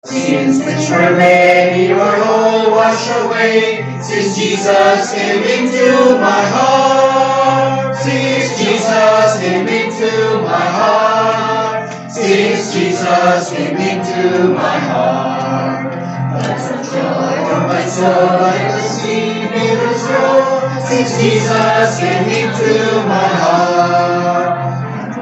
Sins which were many were all washed away, since Jesus came into my heart. Since Jesus came into my heart. Since Jesus came into my heart. That's the joy of my soul, like the sea rivers roll. Since Jesus came into my heart.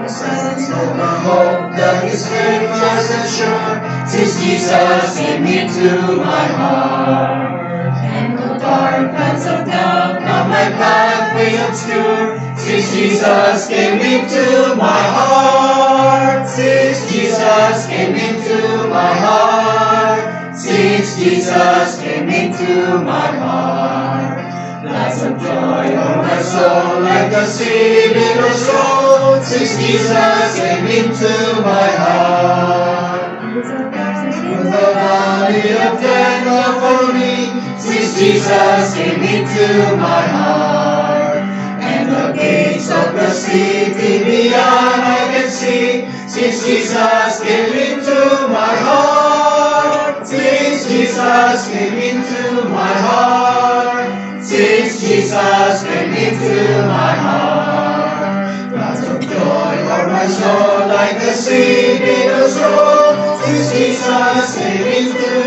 The sense of the hope that is steadfast and sure, since Jesus came into my heart. And the dark paths of doubt, now my pathway obscure, since Jesus came into my heart. Since Jesus came into my heart. Since Jesus came into my heart. That's the joy of my soul, like the sea rivers roll, since Jesus came into my heart. In the valley of death, love for me, since Jesus came into my heart. And the gates of the city beyond I can see, since Jesus came into my heart. Since Jesus came into my heart. Since Jesus came into my heart. That's the joy of my soul, like the sea rivers roll, since Jesus came into